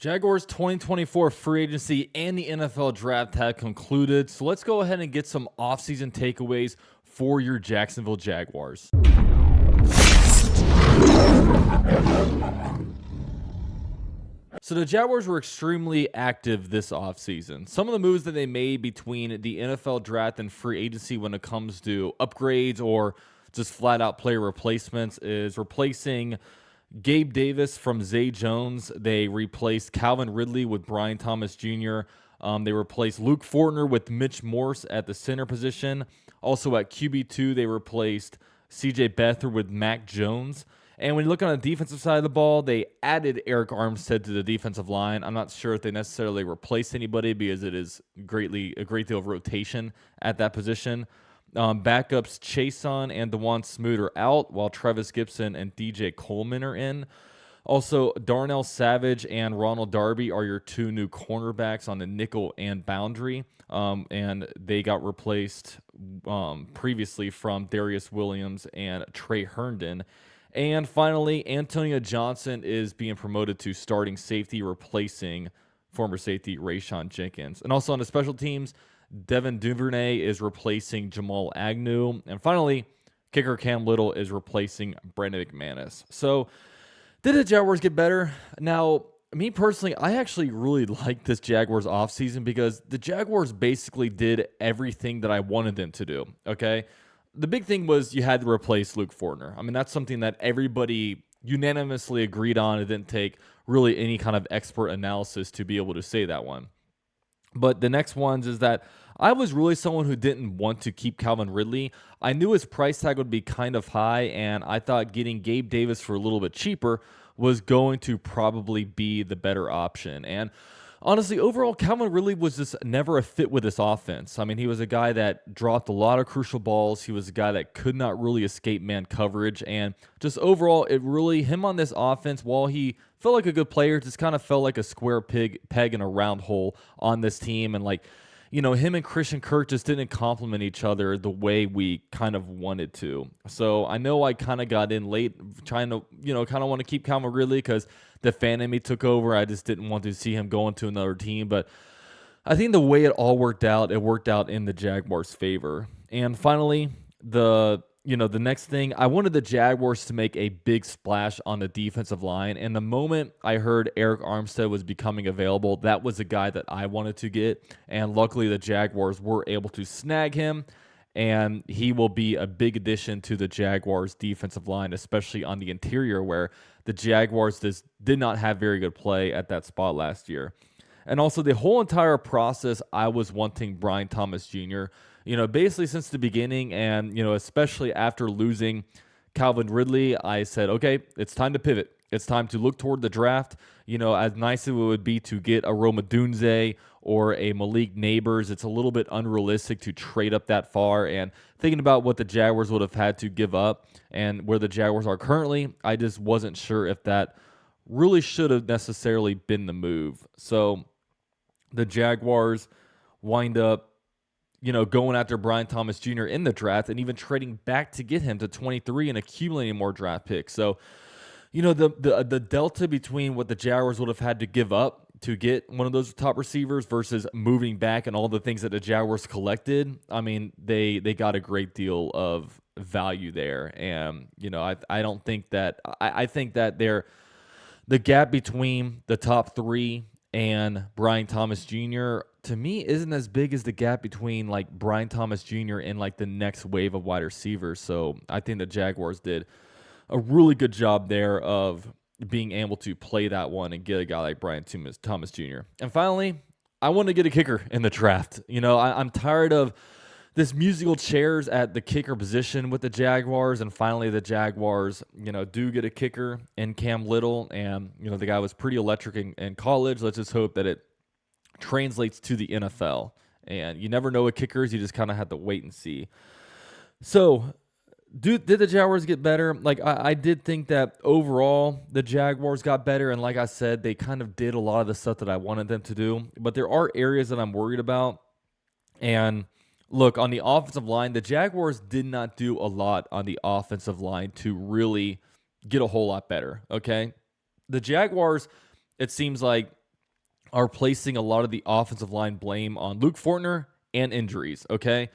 Jaguars 2024 free agency and the NFL draft have concluded, so let's go ahead and get some offseason takeaways for your Jacksonville Jaguars. So the Jaguars were extremely active this offseason. Some of the moves that they made between the NFL draft and free agency when it comes to upgrades or just flat out player replacements is replacing Gabe Davis from Zay Jones. They replaced Calvin Ridley with Brian Thomas Jr. They replaced Luke Fortner with Mitch Morse at the center position. Also at QB2, they replaced CJ Beathard with Mac Jones. And when you look on the defensive side of the ball, they added Eric Armstead to the defensive line. I'm not sure if they necessarily replaced anybody because it is a great deal of rotation at that position. Backups Chason and DeJuan Smoot are out, while Travis Gibson and DJ Coleman are in. Also, Darnell Savage and Ronald Darby are your two new cornerbacks on the nickel and boundary, and they got replaced previously from Darius Williams and Trey Herndon. And finally, Antonio Johnson is being promoted to starting safety, replacing former safety Rayshon Jenkins. And also on the special teams, Devin Duvernay is replacing Jamal Agnew. And finally, kicker Cam Little is replacing Brandon McManus. So, did the Jaguars get better? Now, me personally, I actually really like this Jaguars offseason because the Jaguars basically did everything that I wanted them to do, okay? The big thing was you had to replace Luke Fortner. I mean, that's something that everybody unanimously agreed on. It didn't take really any kind of expert analysis to be able to say that one. But the next ones is that I was really someone who didn't want to keep Calvin Ridley. I knew his price tag would be kind of high, and I thought getting Gabe Davis for a little bit cheaper was going to probably be the better option. And honestly, overall, Calvin Ridley was just never a fit with this offense. I mean, he was a guy that dropped a lot of crucial balls. He was a guy that could not really escape man coverage. And just overall, him on this offense, while he felt like a good player, just kind of felt like a square peg in a round hole on this team. And him and Christian Kirk just didn't complement each other the way we kind of wanted to. So I know I kind of got in late trying to, kind of want to keep Calvin Ridley because the fan in me took over. I just didn't want to see him going to another team. But I think the way it all worked out in the Jaguars' favor. And finally, the next thing, I wanted the Jaguars to make a big splash on the defensive line. And the moment I heard Eric Armstead was becoming available, that was a guy that I wanted to get. And luckily, the Jaguars were able to snag him. And he will be a big addition to the Jaguars' defensive line, especially on the interior, where the Jaguars did not have very good play at that spot last year. And also, the whole entire process, I was wanting Brian Thomas Jr., basically since the beginning, and, especially after losing Calvin Ridley, I said, okay, it's time to pivot. It's time to look toward the draft. As nice as it would be to get a Rome Odunze or a Malik Neighbors, it's a little bit unrealistic to trade up that far. And thinking about what the Jaguars would have had to give up and where the Jaguars are currently, I just wasn't sure if that really should have necessarily been the move. So the Jaguars wind up going after Brian Thomas Jr. in the draft and even trading back to get him to 23 and accumulating more draft picks. So, the delta between what the Jaguars would have had to give up to get one of those top receivers versus moving back and all the things that the Jaguars collected, I mean, they got a great deal of value there. And, I don't think that – I think that the gap between the top three and Brian Thomas Jr., to me, isn't as big as the gap between Brian Thomas Jr. and the next wave of wide receivers. So I think the Jaguars did a really good job there of being able to play that one and get a guy like Brian Thomas Jr. And finally, I want to get a kicker in the draft. I'm tired of this musical chairs at the kicker position with the Jaguars, and finally the Jaguars, do get a kicker in Cam Little, and, the guy was pretty electric in college. Let's just hope that it translates to the NFL. And you never know with kickers, you just kind of have to wait and see. So, did the Jaguars get better? I did think that overall the Jaguars got better, and like I said, they kind of did a lot of the stuff that I wanted them to do. But there are areas that I'm worried about, and look, on the offensive line, the Jaguars did not do a lot on the offensive line to really get a whole lot better, okay? The Jaguars, it seems like are placing a lot of the offensive line blame on Luke Fortner and injuries, okay?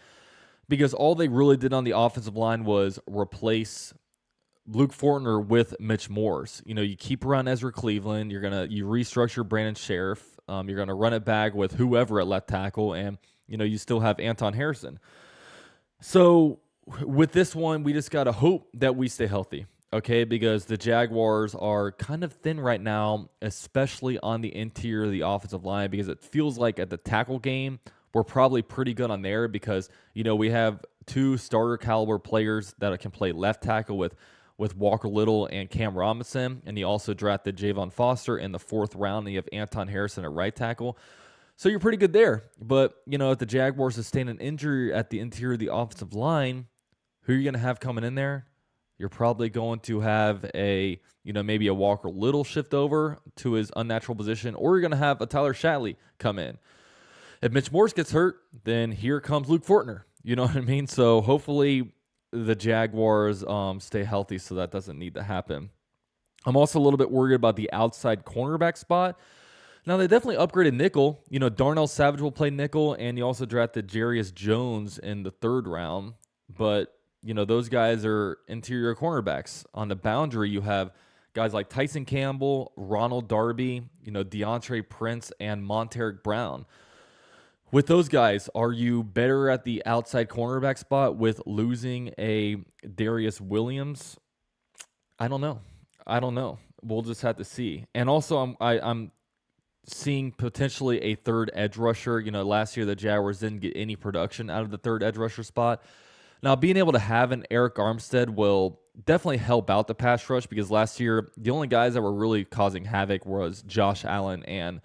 Because all they really did on the offensive line was replace Luke Fortner with Mitch Morse. You keep around Ezra Cleveland. You restructure Brandon Sheriff. You're gonna run it back with whoever at left tackle, and you still have Anton Harrison. So with this one, we just gotta hope that we stay healthy, okay? Because the Jaguars are kind of thin right now, especially on the interior of the offensive line. Because it feels like at the tackle game, we're probably pretty good on there because we have two starter caliber players that can play left tackle with Walker Little and Cam Robinson, and you also drafted Javon Foster in the 4th round, and you have Anton Harrison at right tackle. So you're pretty good there. But, if the Jaguars sustain an injury at the interior of the offensive line, who are you going to have coming in there? You're probably going to have maybe a Walker Little shift over to his unnatural position, or you're going to have a Tyler Shatley come in. If Mitch Morse gets hurt, then here comes Luke Fortner. You know what I mean? So hopefully the Jaguars stay healthy so that doesn't need to happen. I'm also a little bit worried about the outside cornerback spot. Now, they definitely upgraded nickel. Darnell Savage will play nickel, and you also drafted Jarius Jones in the 3rd round. But, those guys are interior cornerbacks. On the boundary, you have guys like Tyson Campbell, Ronald Darby, DeAndre Prince, and Monteric Brown. With those guys, are you better at the outside cornerback spot with losing a Darius Williams? I don't know. We'll just have to see. And also, I'm seeing potentially a 3rd edge rusher. Last year the Jaguars didn't get any production out of the 3rd edge rusher spot. Now, being able to have an Eric Armstead will definitely help out the pass rush because last year the only guys that were really causing havoc was Josh Allen and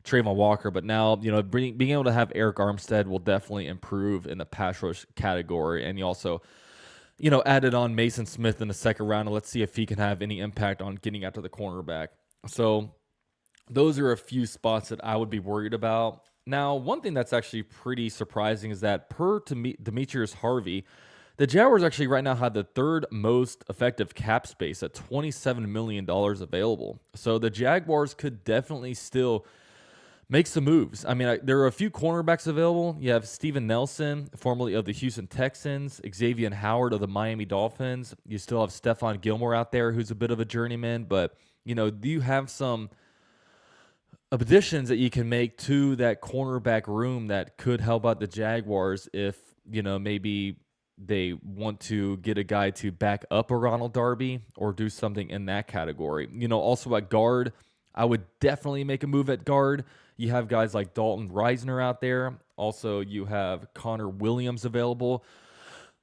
Trayvon Walker. But now, being able to have Eric Armstead will definitely improve in the pass rush category. And you also, added on Mason Smith in the 2nd round. And let's see if he can have any impact on getting after the cornerback. So those are a few spots that I would be worried about. Now, one thing that's actually pretty surprising is that per Demetrius Harvey, the Jaguars actually right now have the 3rd most effective cap space at $27 million available. So the Jaguars could definitely still make some moves. I mean, there are a few cornerbacks available. You have Steven Nelson, formerly of the Houston Texans, Xavier Howard of the Miami Dolphins. You still have Stephon Gilmore out there, who's a bit of a journeyman. But, do you have some additions that you can make to that cornerback room that could help out the Jaguars if, maybe they want to get a guy to back up a Ronald Darby or do something in that category? Also at guard, I would definitely make a move at guard. You have guys like Dalton Reisner out there. Also, you have Connor Williams available.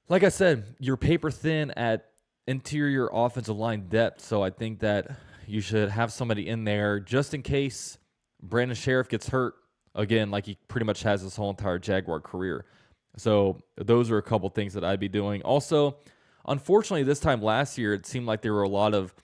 Like I said, you're paper thin at interior offensive line depth, so I think that you should have somebody in there just in case Brandon Sheriff gets hurt again, like he pretty much has his whole entire Jaguar career. So those are a couple things that I'd be doing. Also, unfortunately, this time last year, it seemed like there were a lot of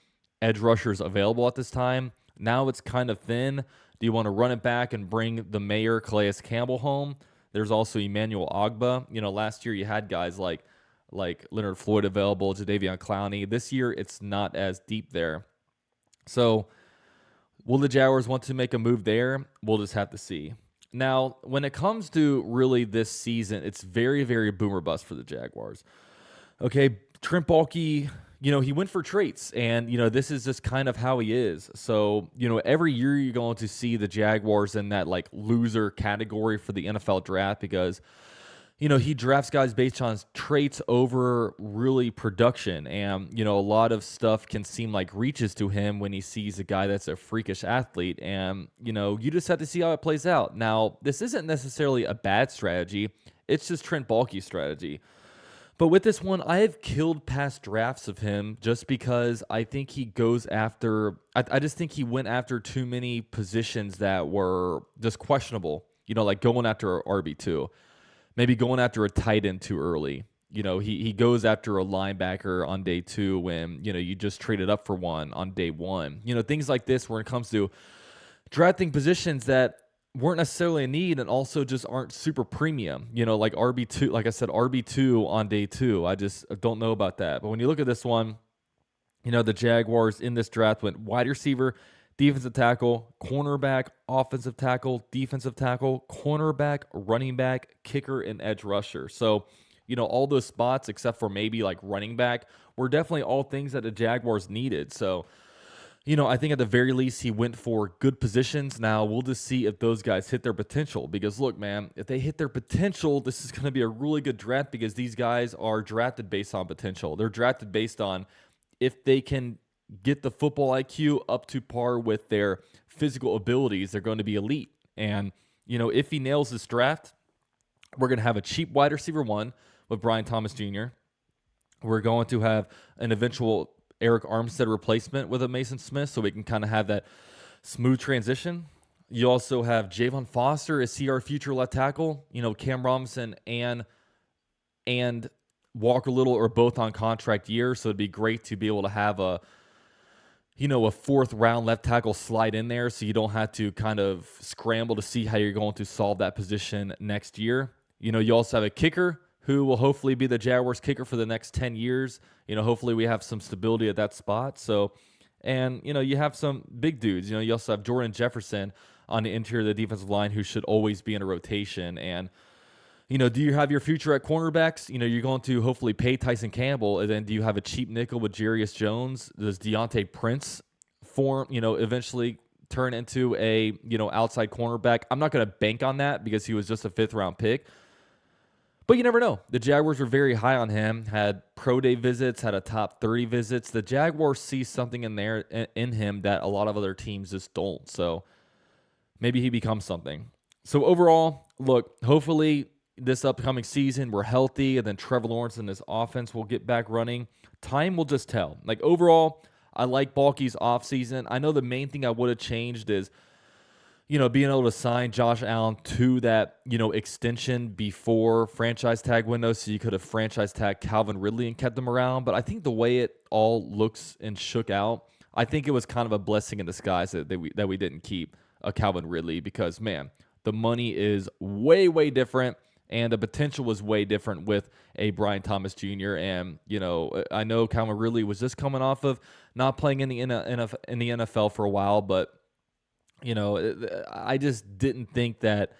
edge rushers available at this time. Now it's kind of thin. Do you want to run it back and bring the mayor, Calais Campbell, home? There's also Emmanuel Ogbah. Last year you had guys like Leonard Floyd available, Jadeveon Clowney. This year it's not as deep there. So will the Jaguars want to make a move there? We'll just have to see. Now, when it comes to really this season, it's very, very boomer bust for the Jaguars. Okay, Trent Baalke, he went for traits, and, this is just kind of how he is. So, every year you're going to see the Jaguars in that, loser category for the NFL draft because, he drafts guys based on traits over really production. And, a lot of stuff can seem like reaches to him when he sees a guy that's a freakish athlete. And, you just have to see how it plays out. Now, this isn't necessarily a bad strategy. It's just Trent Baalke's strategy. But with this one, I have killed past drafts of him just because I think he goes after I just think he went after too many positions that were just questionable, like going after RB2, maybe going after a tight end too early. He goes after a linebacker on day 2 when, you just traded up for one on day 1. Things like this when it comes to drafting positions that weren't necessarily a need and also just aren't super premium, like RB2, like I said, RB2 on day 2. I just don't know about that. But when you look at this one, the Jaguars in this draft went wide receiver, defensive tackle, cornerback, offensive tackle, defensive tackle, cornerback, running back, kicker, and edge rusher. So, all those spots except for maybe like running back were definitely all things that the Jaguars needed. So, I think at the very least he went for good positions. Now we'll just see if those guys hit their potential. Because look, man, if they hit their potential, this is going to be a really good draft because these guys are drafted based on potential. They're drafted based on if they can get the football IQ up to par with their physical abilities, they're going to be elite. And, if he nails this draft, we're going to have a cheap wide receiver 1 with Brian Thomas Jr. We're going to have an eventual Eric Armstead replacement with a Mason Smith, so we can kind of have that smooth transition. You also have Javon Foster as our future left tackle. Cam Robinson and Walker Little are both on contract years, so it'd be great to be able to have a fourth round left tackle slide in there, so you don't have to kind of scramble to see how you're going to solve that position next year. You also have a kicker who will hopefully be the Jaguars kicker for the next 10 years. Hopefully we have some stability at that spot. So, and, you have some big dudes. You also have Jordan Jefferson on the interior of the defensive line who should always be in a rotation. And, do you have your future at cornerbacks? You're going to hopefully pay Tyson Campbell. And then do you have a cheap nickel with Jarius Jones? Does Deontay Prince eventually turn into a, outside cornerback? I'm not going to bank on that because he was just a 5th-round pick. But you never know. The Jaguars were very high on him, had pro day visits, had a top 30 visits. The Jaguars see something in him that a lot of other teams just don't. So maybe he becomes something. So overall, look, hopefully this upcoming season we're healthy, and then Trevor Lawrence and his offense will get back running. Time will just tell. Like overall, I like Balky's offseason. I know the main thing I would have changed is being able to sign Josh Allen to that, extension before franchise tag window, so you could have franchise tagged Calvin Ridley and kept him around. But I think the way it all looks and shook out, I think it was kind of a blessing in disguise that we didn't keep Calvin Ridley because, man, the money is way, way different, and the potential was way different with a Brian Thomas Jr. And, I know Calvin Ridley was just coming off of not playing in the NFL for a while, but I just didn't think that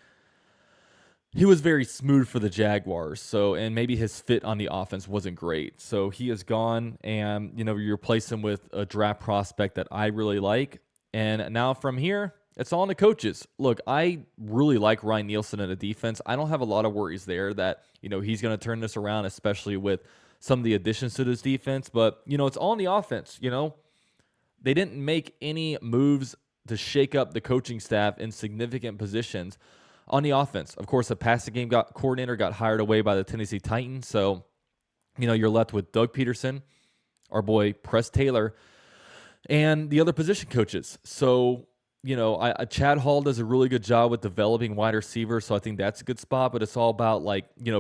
he was very smooth for the Jaguars. So, and maybe his fit on the offense wasn't great. So he is gone, and, you replace him with a draft prospect that I really like. And now from here, it's all on the coaches. Look, I really like Ryan Nielsen in the defense. I don't have a lot of worries there that, he's going to turn this around, especially with some of the additions to this defense. But, it's all on the offense. They didn't make any moves to shake up the coaching staff in significant positions on the offense. Of course, the passing game coordinator got hired away by the Tennessee Titans. So, you're left with Doug Peterson, our boy Press Taylor, and the other position coaches. So, Chad Hall does a really good job with developing wide receivers. So I think that's a good spot, but it's all about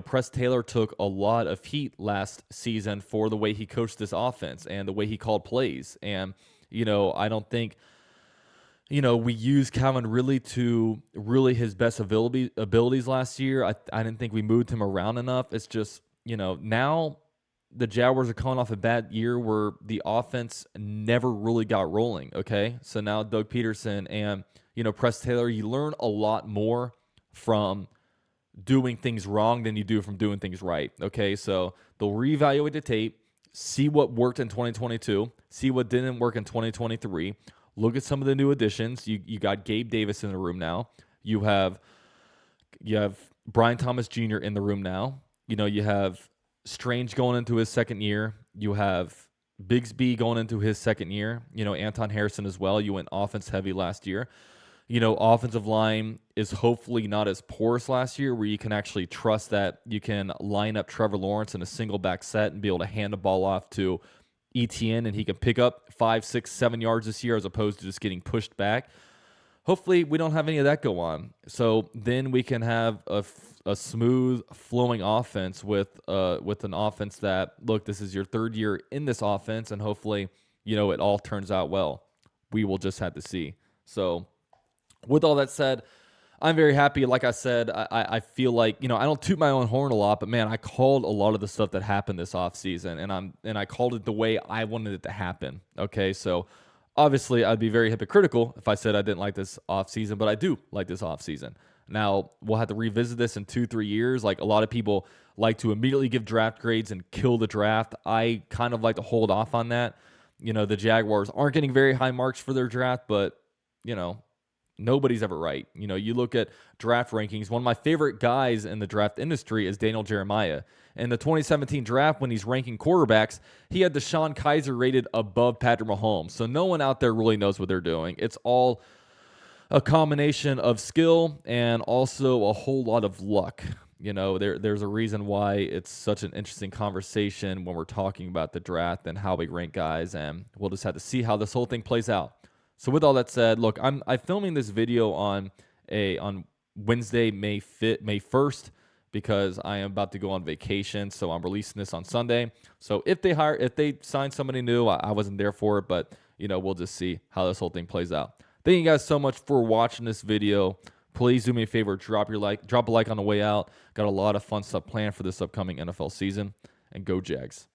Press Taylor took a lot of heat last season for the way he coached this offense and the way he called plays. And, I don't think, we used Calvin Ridley to really his best abilities last year. I didn't think we moved him around enough. It's just, now the Jaguars are coming off a bad year where the offense never really got rolling, okay? So now Doug Peterson and, Press Taylor, you learn a lot more from doing things wrong than you do from doing things right, okay? So they'll reevaluate the tape, see what worked in 2022, see what didn't work in 2023, look at some of the new additions. You got Gabe Davis in the room now. You have Brian Thomas Jr. in the room now. You have Strange going into his second year. You have Bigsby going into his second year. Anton Harrison as well. You went offense heavy last year. Offensive line is hopefully not as porous last year, where you can actually trust that you can line up Trevor Lawrence in a single back set and be able to hand the ball off to ETN, and he can pick up 5, 6, 7 yards this year as opposed to just getting pushed back. Hopefully, we don't have any of that go on. So then we can have a smooth flowing offense with an offense that, look, this is your third year in this offense, and hopefully, it all turns out well. We will just have to see. So with all that said, I'm very happy. Like I said, I feel like, I don't toot my own horn a lot, but man, I called a lot of the stuff that happened this offseason, and I called it the way I wanted it to happen. Okay, so Obviously, I'd be very hypocritical if I said I didn't like this offseason, but I do like this offseason. Now, we'll have to revisit this in 2-3 years. Like, a lot of people like to immediately give draft grades and kill the draft. I kind of like to hold off on that. The Jaguars aren't getting very high marks for their draft, but, you know, nobody's ever right. You look at draft rankings. One of my favorite guys in the draft industry is Daniel Jeremiah. In the 2017 draft, when he's ranking quarterbacks, he had Deshaun Kaiser rated above Patrick Mahomes. So no one out there really knows what they're doing. It's all a combination of skill and also a whole lot of luck. There's a reason why it's such an interesting conversation when we're talking about the draft and how we rank guys, and we'll just have to see how this whole thing plays out. So with all that said, look, I'm filming this video on Wednesday, May 1st, because I am about to go on vacation. So I'm releasing this on Sunday. So if they sign somebody new, I wasn't there for it, but we'll just see how this whole thing plays out. Thank you guys so much for watching this video. Please do me a favor, drop a like on the way out. Got a lot of fun stuff planned for this upcoming NFL season, and go Jags.